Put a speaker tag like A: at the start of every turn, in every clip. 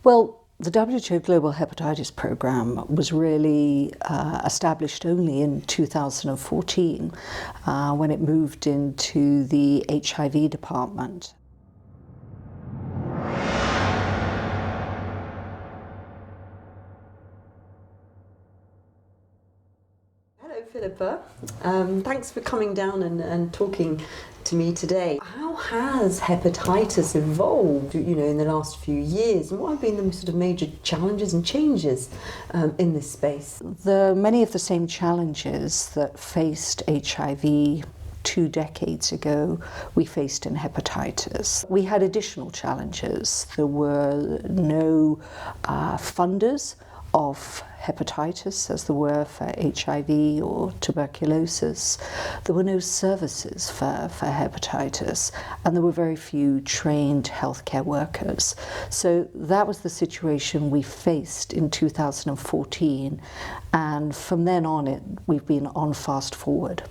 A: Well, the WHO Global Hepatitis Programme was really established only in 2014 when it moved into the HIV department.
B: Hello Philippa, thanks for coming down and talking to me today. How has hepatitis evolved, in the last few years, and what have been the sort of major challenges and changes in this space?
A: Many of the same challenges that faced HIV 2 decades ago, we faced in hepatitis. We had additional challenges. There were no funders of hepatitis as there were for HIV or tuberculosis. There were no services for hepatitis, and there were very few trained healthcare workers. So that was the situation we faced in 2014, and from then on we've been on fast forward.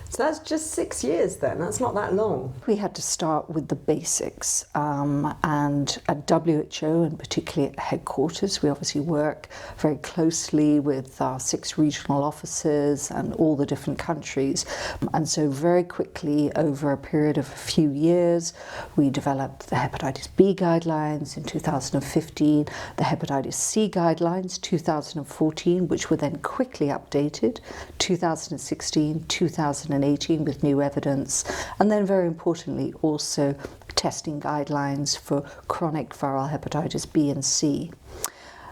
B: So that's just 6 years then, that's not that long.
A: We had to start with the basics, and at WHO, and particularly at headquarters, we obviously work very closely with our 6 regional offices and all the different countries. And so very quickly, over a period of a few years, we developed the hepatitis B guidelines in 2015, the hepatitis C guidelines 2014, which were then quickly updated, 2016, 2018 with new evidence, and then very importantly also testing guidelines for chronic viral hepatitis B and C.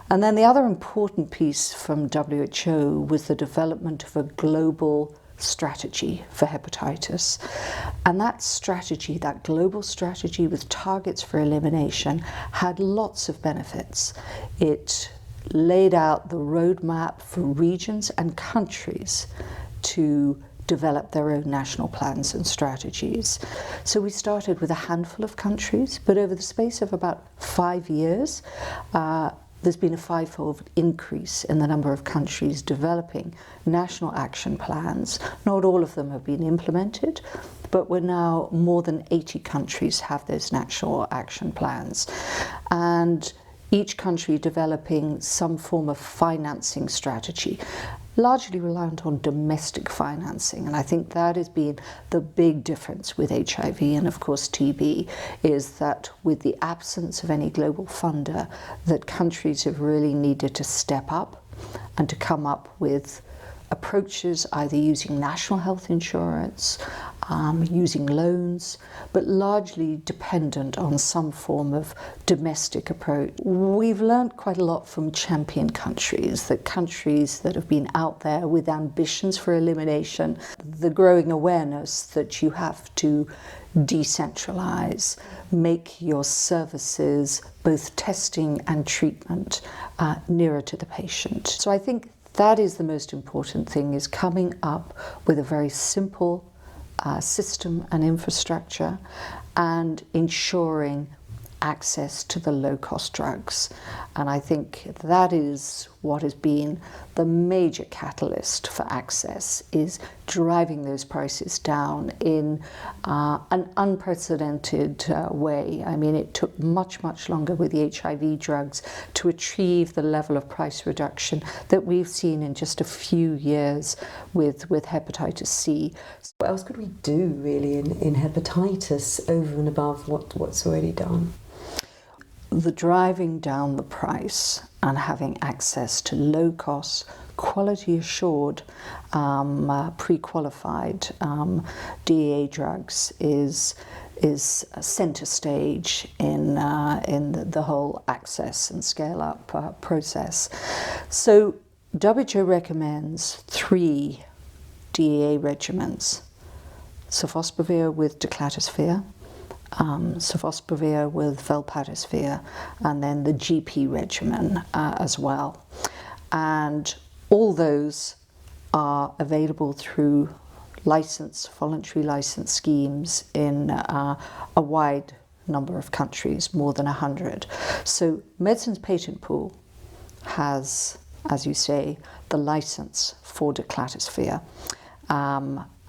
A: And then the other important piece from WHO was the development of a global strategy for hepatitis. And that strategy, that global strategy with targets for elimination, had lots of benefits. It laid out the roadmap for regions and countries to develop their own national plans and strategies. So we started with a handful of countries, but over the space of about 5 years, there's been a 5-fold increase in the number of countries developing national action plans. Not all of them have been implemented, but we're now more than 80 countries have those national action plans. And each country developing some form of financing strategy, largely reliant on domestic financing. And I think that has been the big difference with HIV and of course TB, is that with the absence of any global funder, that countries have really needed to step up and to come up with approaches, either using national health insurance, using loans, but largely dependent on some form of domestic approach. We've learned quite a lot from champion countries that have been out there with ambitions for elimination, the growing awareness that you have to decentralize, make your services, both testing and treatment, nearer to the patient. So I think that is the most important thing, is coming up with a very simple system and infrastructure and ensuring access to the low-cost drugs. And I think that is what has been the major catalyst for access, is driving those prices down in an unprecedented way. I mean, it took much, much longer with the HIV drugs to achieve the level of price reduction that we've seen in just a few years with hepatitis C.
B: What else could we do really in hepatitis over and above what's already done?
A: The driving down the price and having access to low cost, quality assured, pre-qualified DEA drugs is center stage in the whole access and scale up process. So WHO recommends 3 DEA regimens: sofosbuvir with daclatosfir, sofosbuvir with velpatasvir, and then the GP regimen as well. And all those are available through voluntary license schemes in a wide number of countries, more than 100. So Medicines Patent Pool has, as you say, the license for daclatosfir,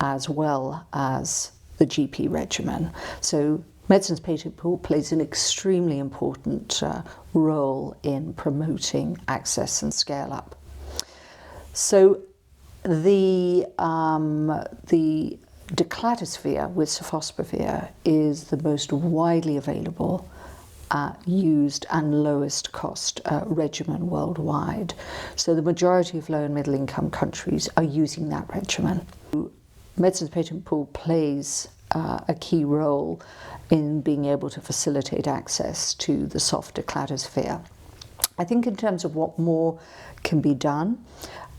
A: as well as the GP regimen. So Medicines Patent Pool plays an extremely important role in promoting access and scale up. So the declatosphere with sofosbuvir is the most widely available, used and lowest cost regimen worldwide. So the majority of low and middle income countries are using that regimen. Medicines Patent Pool plays a key role in being able to facilitate access to the soft declatosphere. I think in terms of what more can be done,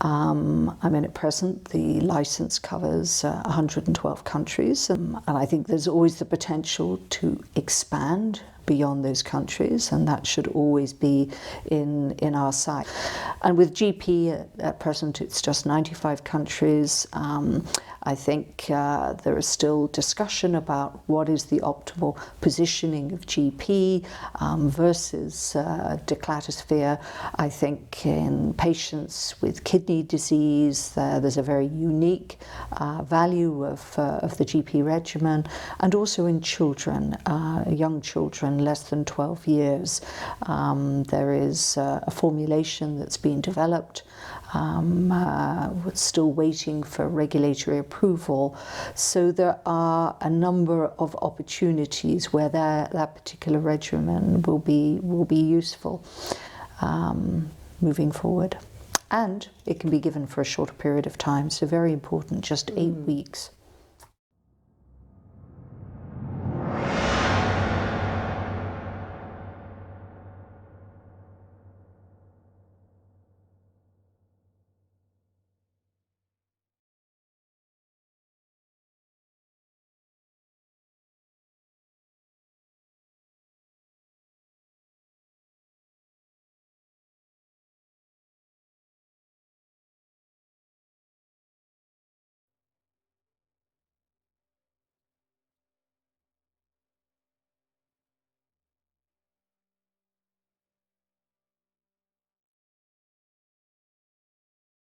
A: at present the license covers 112 countries, and I think there's always the potential to expand beyond those countries, and that should always be in our sight. And with GP at present, it's just 95 countries. I think there is still discussion about what is the optimal positioning of GP versus declatosphere. I think in patients with kidney disease, there's a very unique value of the GP regimen, and also in children, young children less than 12 years. There is a formulation that's been developed. We're still waiting for regulatory approval. So there are a number of opportunities where that particular regimen will be useful moving forward. And it can be given for a shorter period of time, so very important, just 8 weeks.